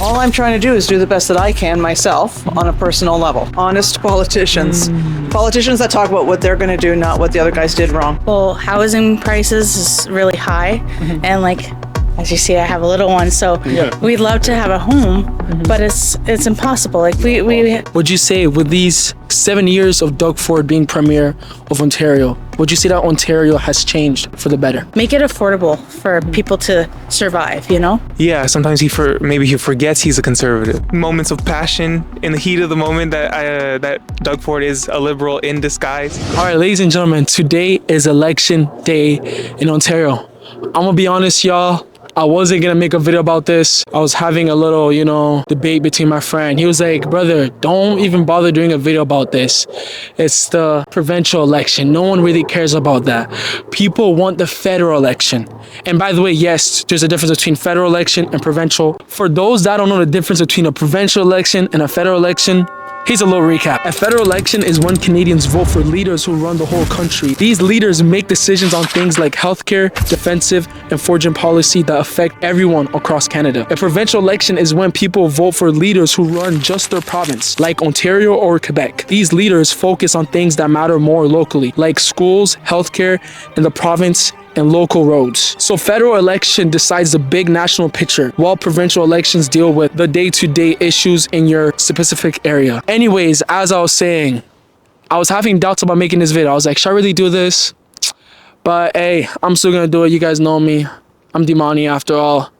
All I'm trying to do is do the best that I can myself on a personal level. Honest politicians. Politicians that talk about what they're going to do, not what the other guys did wrong. Well, housing prices is really high, and as you see, I have a little one, so we'd love to have a home, but it's impossible. Would you say with these 7 years of Doug Ford being Premier of Ontario, would you say that Ontario has changed for the better? Make it affordable for people to survive, Yeah, sometimes maybe he forgets he's a conservative. Moments of passion in the heat of the moment that Doug Ford is a liberal in disguise. All right, ladies and gentlemen, today is election day in Ontario. I'm gonna be honest, y'all. I wasn't gonna make a video about this. I was having a little, debate between my friend. He was like, brother, don't even bother doing a video about this. It's the provincial election. No one really cares about that. People want the federal election. And by the way, yes, there's a difference between federal election and provincial. For those that don't know the difference between a provincial election and a federal election, here's a little recap. A federal election is when Canadians vote for leaders who run the whole country. These leaders make decisions on things like healthcare, defensive, and foreign policy that affect everyone across Canada. A provincial election is when people vote for leaders who run just their province, like Ontario or Quebec. These leaders focus on things that matter more locally, like schools, healthcare, and the province and local roads. So federal election decides the big national picture, while provincial elections deal with the day-to-day issues in your specific area. Anyways, as I was saying, I was having doubts about making this video. I was like, should I really do this? But hey, I'm still gonna do it. You guys know me. I'm Dimani after all.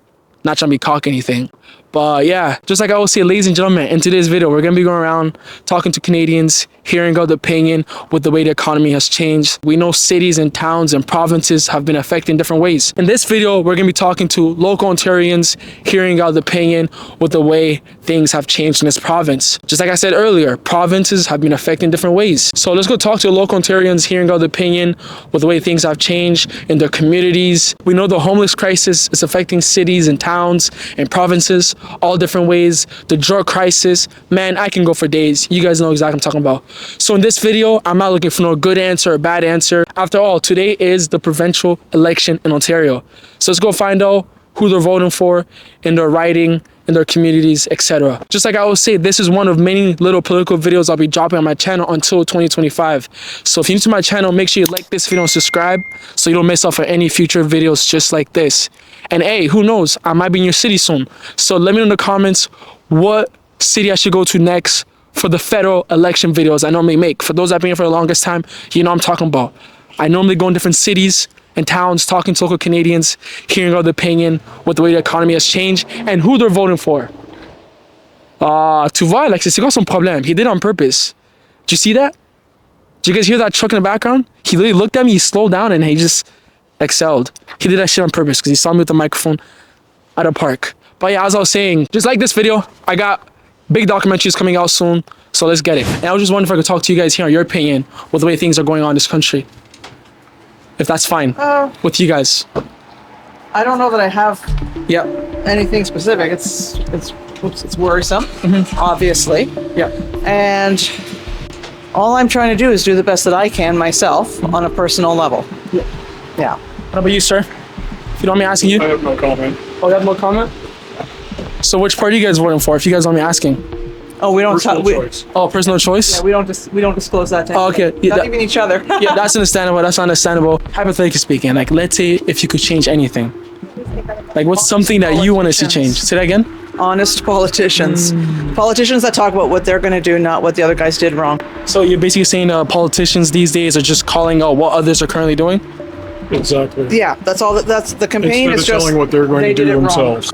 Not trying to be cock anything. But yeah, just like I always say, ladies and gentlemen, in today's video, we're going to be going around talking to Canadians, hearing out the opinion with the way the economy has changed. We know cities and towns and provinces have been affected in different ways. In this video, we're going to be talking to local Ontarians, hearing out the opinion with the way things have changed in this province. Just like I said earlier, provinces have been affected in different ways. So let's go talk to local Ontarians, hearing out the opinion with the way things have changed in their communities. We know the homeless crisis is affecting cities and towns and provinces all different ways. The drug crisis, man, I can go for days. You guys know exactly what I'm talking about. So in this video, I'm not looking for no good answer or bad answer. After all, today is the provincial election in Ontario. So let's go find out who they're voting for in their riding, in their communities, etc. Just like I always say, this is one of many little political videos I'll be dropping on my channel until 2025. So if you're new to my channel, make sure you like this video and subscribe so you don't miss out for any future videos just like this. And hey, who knows, I might be in your city soon. So let me know in the comments what city I should go to next for the federal election videos I normally make. For those that have been here for the longest time, you know what I'm talking about. I normally go in different cities and towns, talking to local Canadians, hearing out the opinion with the way the economy has changed and who they're voting for. Tu vois, like, c'est quoi son problème? He did it on purpose. Did you see that? Did you guys hear that truck in the background? He literally looked at me, he slowed down, and he just excelled. He did that shit on purpose because he saw me with the microphone at a park. But yeah, as I was saying, just like this video, I got big documentaries coming out soon, so let's get it. And I was just wondering if I could talk to you guys here on your opinion with the way things are going on in this country. If that's fine with you guys. I don't know that I have anything specific. It's worrisome, obviously. Yeah. And all I'm trying to do is do the best that I can myself on a personal level. Yeah. What about you, sir? If you don't mind me asking you? I have no comment. Oh, you have no comment? So which party are you guys voting for, if you guys don't mind me asking? Oh, we don't Personal choice. Oh, personal choice? Yeah, we don't disclose that to Oh, okay. Yeah, not even each other. yeah, that's understandable. That's understandable. Hypothetically speaking, like, let's say if you could change anything. Like, what's something that you want to see change? Say that again? Honest politicians. Politicians that talk about what they're going to do, not what the other guys did wrong. So you're basically saying politicians these days are just calling out what others are currently doing? Exactly. Yeah, that's all. That's the campaign. Instead is of just telling what they're going they to did do it wrong. themselves.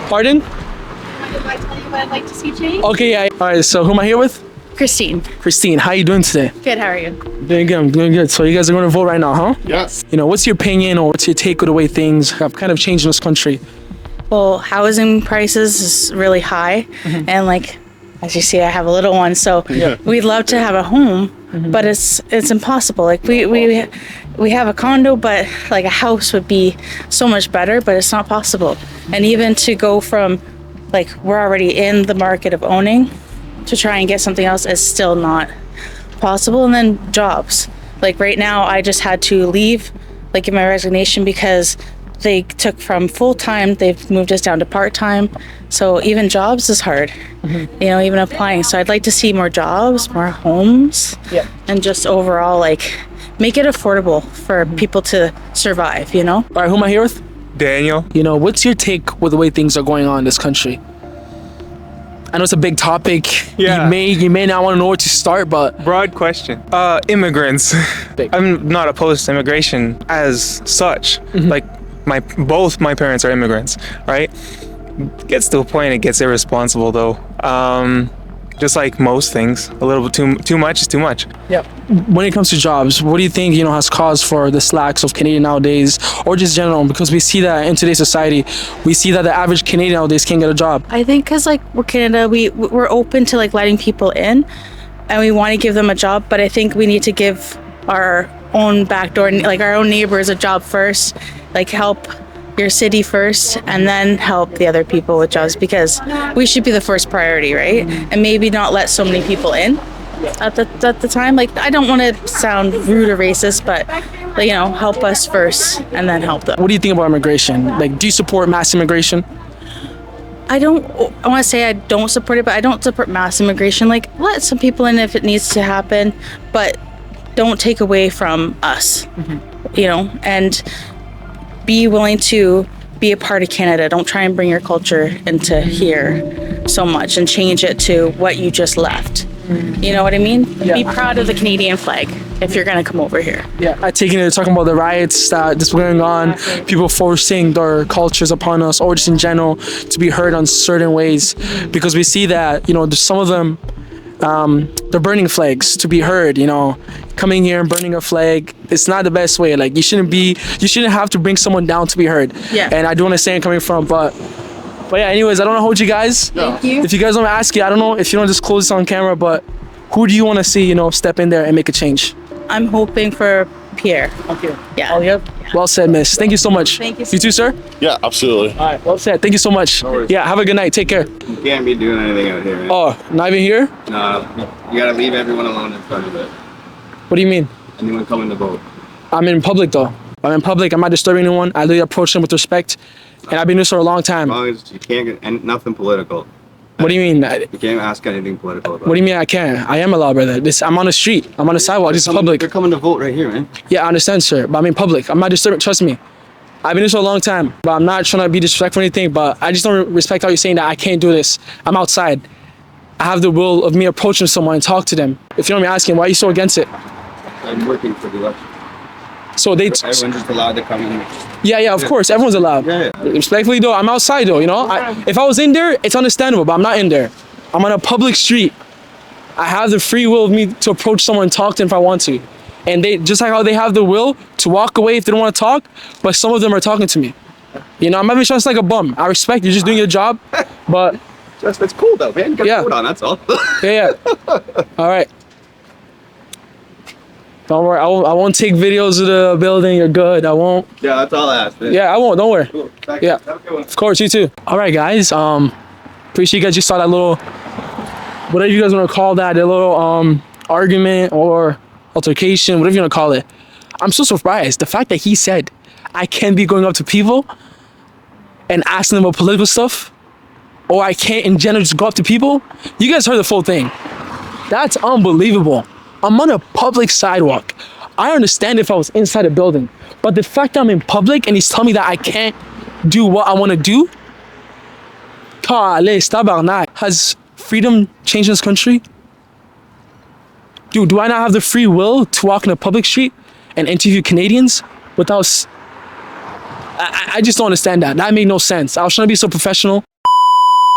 Pardon? Did I tell you what I'd like to see change? Okay, yeah. All right, so who am I here with? Christine. Christine, how you doing today? Good, how are you? Doing good, I'm doing good. So you guys are going to vote right now, huh? Yes. You know, what's your opinion or what's your take of the way things have kind of changed in this country? Well, housing prices is really high, and as you see, I have a little one, so we'd love to have a home, but it's impossible. Like we have a condo, but like a house would be so much better, but it's not possible. And even to go from we're already in the market of owning to try and get something else is still not possible. And then jobs. Like right now, I just had to leave, give my resignation because they took from full-time, they've moved us down to part-time. So even jobs is hard, you know, even applying. So I'd like to see more jobs, more homes, and just overall, like, make it affordable for people to survive, you know? All right, who am I here with? Daniel. You know, what's your take with the way things are going on in this country? I know it's a big topic. Yeah. You may not want to know where to start, but Broad question. Immigrants. Big. I'm not opposed to immigration as such. Like both my parents are immigrants, right? Gets to a point it gets irresponsible though. Just like most things, a little bit too much is too much. yeah. When it comes to jobs, what do you think, you know, has caused for the slacks of Canadian nowadays, or just general? Because we see that in today's society, we see that the average Canadian nowadays can't get a job. I think because, like, we're Canada, we're open to, like, letting people in, and we want to give them a job, but I think we need to give our own backdoor, like, our own neighbors a job first, like, help your city first, and then help the other people with jobs, because we should be the first priority, right? And maybe not let so many people in at the time. Like, I don't want to sound rude or racist, but, like, you know, help us first and then help them. What do you think about immigration? Like, do you support mass immigration? I want to say I don't support it, but I don't support mass immigration. Like, let some people in if it needs to happen, but don't take away from us, you know, and be willing to be a part of Canada. Don't try and bring your culture into here so much and change it to what you just left. You know what I mean? Yeah. Be proud of the Canadian flag if you're going to come over here. Yeah, I take it talking about the riots that just going on, people forcing their cultures upon us, or just in general to be heard on certain ways, because we see that, you know, there's some of them, they're burning flags to be heard. You know, coming here and burning a flag, it's not the best way. Like, you shouldn't have to bring someone down to be heard. Yeah. And I do understand coming from, but yeah, anyways, I don't want to hold you guys. Thank you. If you guys want to ask you, I don't know if you don't disclose this on camera, but who do you want to see, you know, step in there and make a change? I'm hoping for Pierre. Okay. Yeah. Well said, miss. Thank you so much. Thank you. You too, sir? Yeah, absolutely. All right, well said. Thank you so much. worries. Yeah, have a good night. Take care. You can't be doing anything out here, man. Oh, not even here? No, you gotta leave everyone alone in front of it. What do you mean? Anyone coming to vote. I'm in public, though. I'm in public. I'm not disturbing anyone. I literally approach them with respect, and I've been doing this for a long time. As long as you can't get nothing political. What do you mean? You can't ask anything political about What do you mean I can't? I am allowed, brother. I'm on the street. I'm on the sidewalk. This is public. They're coming to vote right here, man. Yeah, I understand, sir, but I'm in public. I'm not disturbing. Trust me. I've been doing this for a long time, but I'm not trying to be disrespectful or anything, but I just don't respect how you're saying that I can't do this. I'm outside. I have the will of me approaching someone and talk to them. If you don't mind me asking, why are you so against it? I'm working for the election. So they... Everyone's just allowed to come in. Yeah, of course. Everyone's allowed. Yeah. Respectfully, though, I'm outside, though, you know? If I was in there, it's understandable, but I'm not in there. I'm on a public street. I have the free will of me to approach someone and talk to them if I want to. And they, just like how they have the will to walk away if they don't want to talk, but some of them are talking to me. You know, I'm not even just like a bum. I respect you're just doing your job, but... It's cool, though, man. You got Yeah. vote on, that's all. Yeah. All right. Don't worry. I won't take videos of the building. You're good. I won't. Yeah, that's all I asked, man. Yeah, I won't. Don't worry. Cool. Thank you. Yeah. Have a good one. Of course, you too. All right, guys. Appreciate you guys just saw that little, whatever you guys want to call that, a little argument or altercation, whatever you want to call it. I'm so surprised. The fact that he said I can't be going up to people and asking them about political stuff, or I can't in general just go up to people. You guys heard the full thing. That's unbelievable. I'm on a public sidewalk. I understand if I was inside a building, but the fact that I'm in public and he's telling me that I can't do what I want to do, has freedom changed this country? Dude, do I not have the free will to walk in a public street and interview Canadians without... I just don't understand that. That made no sense. I was trying to be so professional.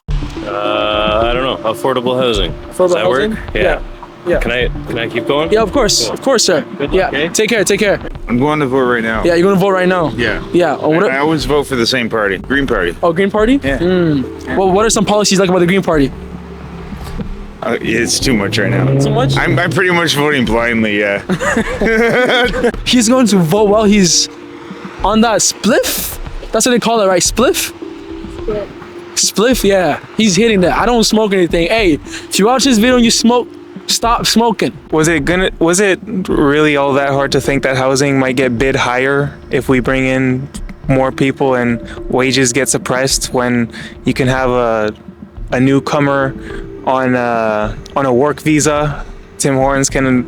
I don't know. Affordable housing. Does that housing? work? Yeah. Yeah. Can I keep going? Yeah, of course, sir. Good luck, Yeah, okay? take care. I'm going to vote right now. Yeah, you're gonna vote right now. Yeah. Yeah. I always vote for the same party, Green Party. Oh, Green Party? Yeah. Well, what are some policies like about the Green Party? It's too much right now. So much? I'm pretty much voting blindly, yeah. He's going to vote while he's on that spliff? That's what they call it, right? Spliff? Spliff, yeah. He's hitting that. I don't smoke anything. Hey, if you watch this video and you smoke, stop smoking. Was it really all that hard to think that housing might get bid higher if we bring in more people and wages get suppressed when you can have a newcomer on a work visa. Tim Hortons can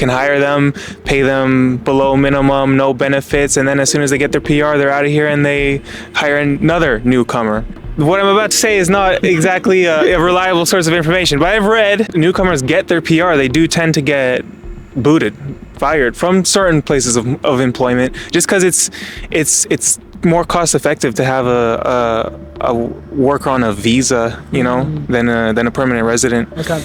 hire them, pay them below minimum, no benefits, and then as soon as they get their PR, they're out of here and they hire another newcomer. What I'm about to say is not exactly a reliable source of information, but I've read newcomers get their PR. They do tend to get booted, fired from certain places of employment, just because it's more cost effective to have a worker on a visa, than a permanent resident. Okay.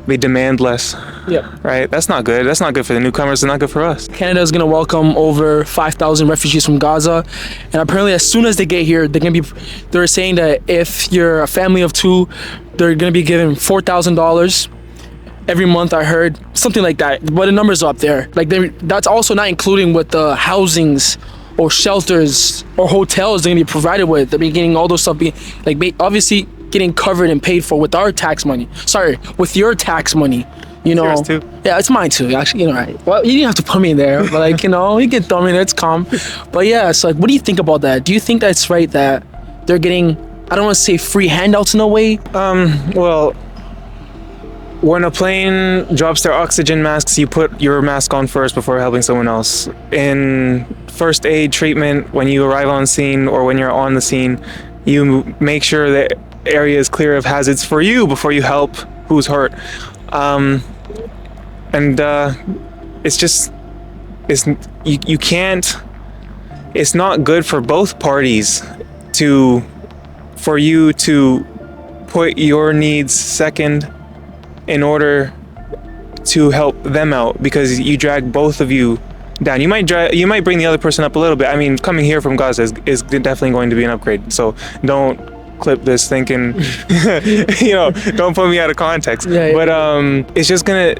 They demand less. Yeah. Right? That's not good. That's not good for the newcomers. It's not good for us. Canada is going to welcome over 5,000 refugees from Gaza, and apparently as soon as they get here, they're saying that if you're a family of 2, they're going to be given $4,000 every month. I heard something like that, but the numbers are up there. Like that's also not including what the housings or shelters or hotels they're going to be provided with. They're getting all those stuff being obviously getting covered and paid for with our tax money. Sorry, with your tax money. Yours too. Yeah, it's mine too. Actually, right. Well, you didn't have to put me in there, but you can throw me in there. It's calm. But yeah, so what do you think about that? Do you think that's right that they're getting, I don't want to say free handouts in a way? Well, when a plane drops their oxygen masks, you put your mask on first before helping someone else. In first aid treatment, when you arrive on scene or when you're on the scene, you make sure that area is clear of hazards for you before you help who's hurt. You can't, it's not good for both parties for you to put your needs second in order to help them out, because you drag both of you down. You might bring the other person up a little bit. I mean, coming here from Gaza is definitely going to be an upgrade. So don't clip this thinking, don't put me out of context. Yeah. But it's just gonna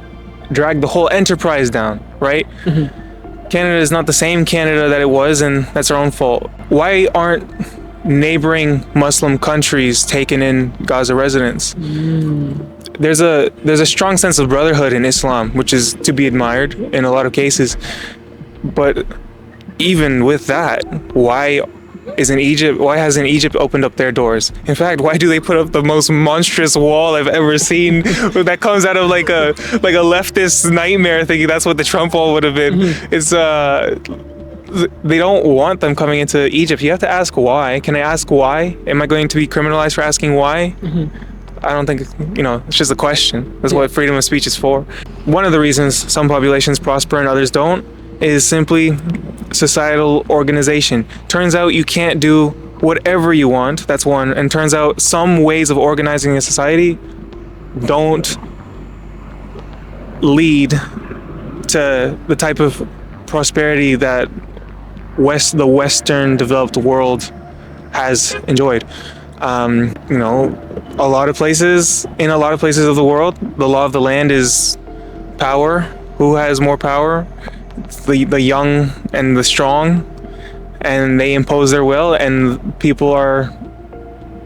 drag the whole enterprise down, right? Mm-hmm. Canada is not the same Canada that it was, and that's our own fault. Why aren't neighboring Muslim countries taking in Gaza residents? There's a strong sense of brotherhood in Islam, which is to be admired in a lot of cases. But even with that, why hasn't Egypt opened up their doors? In fact, why do they put up the most monstrous wall I've ever seen that comes out of like a leftist nightmare, thinking that's what the Trump wall would have been? It's they don't want them coming into Egypt. You have to ask why. Can I ask why? Am I going to be criminalized for asking why? I don't think, it's just a question. That's what freedom of speech is for. One of the reasons some populations prosper and others don't is simply societal organization. Turns out you can't do whatever you want, that's one. And turns out some ways of organizing a society don't lead to the type of prosperity that the Western developed world has enjoyed. In a lot of places of the world, the law of the land is power. Who has more power? The young and the strong, and they impose their will, and people are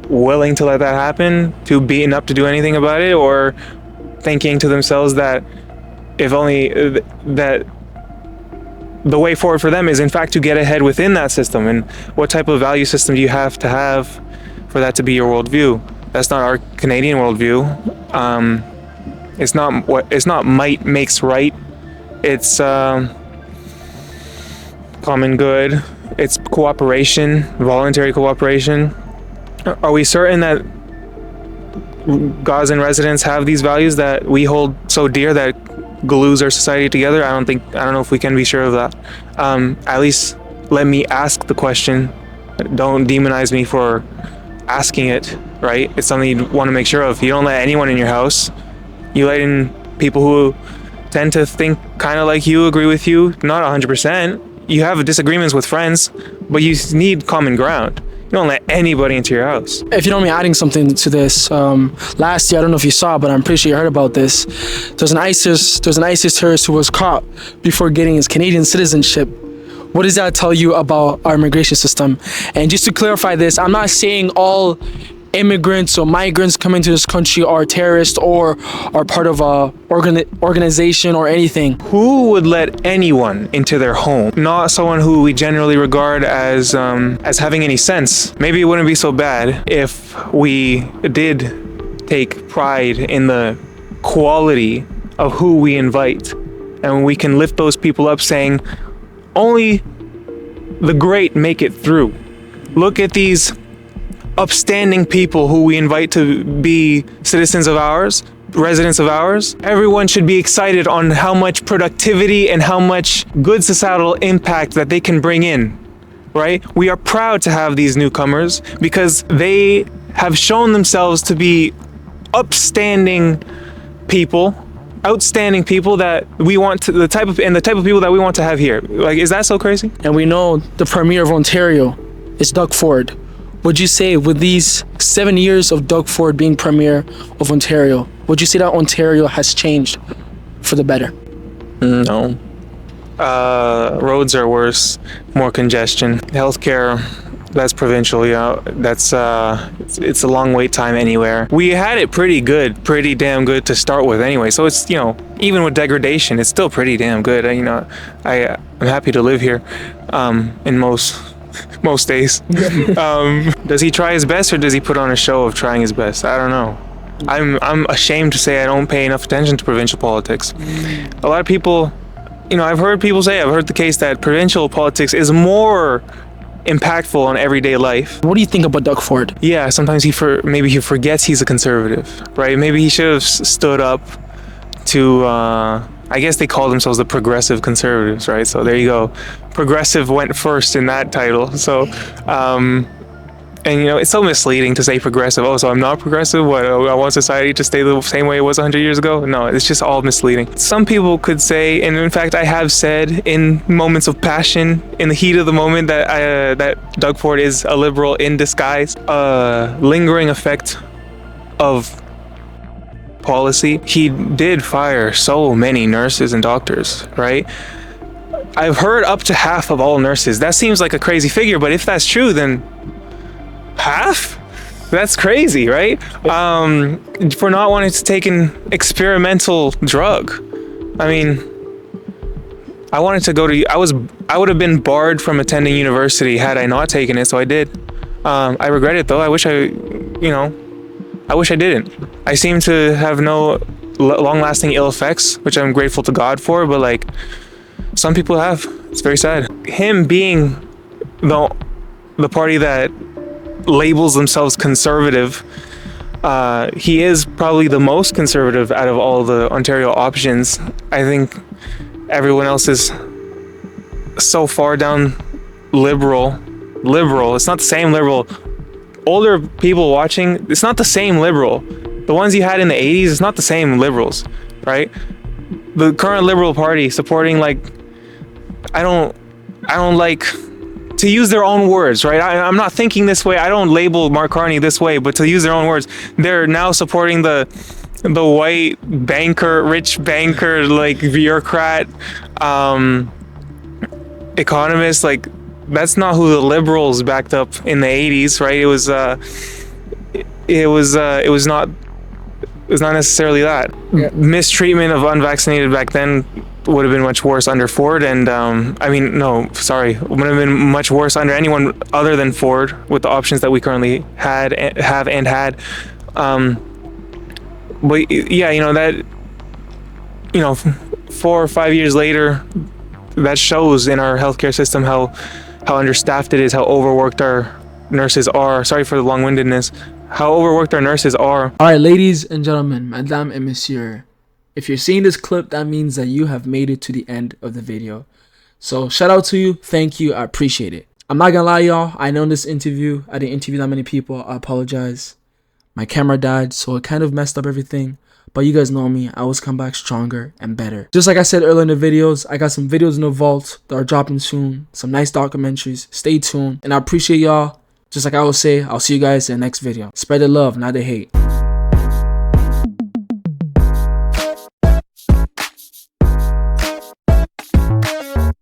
willing to let that happen, too beaten up to do anything about it, or thinking to themselves that if only that the way forward for them is in fact to get ahead within that system. And what type of value system do you have to have for that to be your worldview? That's not our Canadian worldview. It's not might makes right. It's common good. It's cooperation, voluntary cooperation. Are we certain that Gazan residents have these values that we hold so dear that glues our society together? I don't know if we can be sure of that. At least let me ask the question. Don't demonize me for asking it, right? It's something you want to make sure of. You don't let anyone in your house. You let in people who tend to think kind of like you, agree with you, not 100%. You have disagreements with friends, but you need common ground. You don't let anybody into your house. If you don't mind adding something to this, last year, I don't know if you saw, but I'm pretty sure you heard about this. There's an ISIS terrorist who was caught before getting his Canadian citizenship. What does that tell you about our immigration system? And just to clarify this, I'm not saying all immigrants or migrants coming to this country are terrorists or are part of a organization or anything. Who would let anyone into their home? Not someone who we generally regard as having any sense. Maybe it wouldn't be so bad if we did take pride in the quality of who we invite, and we can lift those people up, saying only the great make it through. Look at these upstanding people who we invite to be citizens of ours, residents of ours. Everyone should be excited on how much productivity and how much good societal impact that they can bring in, right? We are proud to have these newcomers because they have shown themselves to be outstanding people that we want to, the type of people that we want to have here. Like, is that so crazy? And we know the Premier of Ontario is Doug Ford. Would you say with these 7 years of Doug Ford being Premier of Ontario, would you say that Ontario has changed for the better? No. Roads are worse, more congestion. Healthcare, that's provincial, yeah. That's it's a long wait time anywhere. We had it pretty damn good to start with anyway. So it's, you know, even with degradation, it's still pretty damn good. You know, I'm happy to live here, in most days. Does he try his best, or does he put on a show of trying his best? I don't know. I'm ashamed to say I don't pay enough attention to provincial politics. A lot of people, you know, I've heard the case that provincial politics is more impactful on everyday life. What do you think about Doug Ford? Yeah, sometimes maybe he forgets he's a conservative, right? Maybe he should have stood up to, I guess they call themselves the progressive conservatives, right? So there you go. Progressive went first in that title. So, and you know, it's so misleading to say progressive. Oh, so I'm not progressive? What, I want society to stay the same way it was 100 years ago? No, it's just all misleading. Some people could say, and in fact I have said in moments of passion, in the heat of the moment, that Doug Ford is a liberal in disguise. Lingering effect of policy. He did fire so many nurses and doctors, right? I've heard up to half of all nurses. That seems like a crazy figure, but if that's true, then half? That's crazy, right? For not wanting to take an experimental drug. I mean, I wanted to go to, I would have been barred from attending university had I not taken it, so I did. I regret it though. I wish I didn't. I seem to have no long-lasting ill effects, which I'm grateful to God for, but like, some people have. It's very sad. Him being the party that labels themselves conservative, he is probably the most conservative out of all the Ontario options. I think everyone else is so far down liberal. It's not the same liberal. Older people watching, it's not the same liberal. The ones you had in the 80s, it's not the same liberals, right? The current Liberal Party supporting, like, I don't like, to use their own words, right? I'm not thinking this way. I don't label Mark Carney this way, but to use their own words, they're now supporting the white banker, rich banker, like bureaucrat, economist. Like, that's not who the liberals backed up in the 80s, right? It was not necessarily that. Yeah. Mistreatment of unvaccinated back then would have been much worse under Ford, and would have been much worse under anyone other than Ford with the options that we currently have and had. But yeah, you know, that, you know, 4 or 5 years later, that shows in our healthcare system how understaffed it is, how overworked our nurses are. Sorry for the long-windedness. How overworked our nurses are. All right, ladies and gentlemen, madame et monsieur, if you're seeing this clip, that means that you have made it to the end of the video. So shout out to you. Thank you. I appreciate it. I'm not gonna lie, y'all. I know in this interview, I didn't interview that many people. I apologize. My camera died, so it kind of messed up everything. But you guys know me. I always come back stronger and better. Just like I said earlier in the videos, I got some videos in the vault that are dropping soon. Some nice documentaries. Stay tuned. And I appreciate y'all. Just like I always say, I'll see you guys in the next video. Spread the love, not the hate.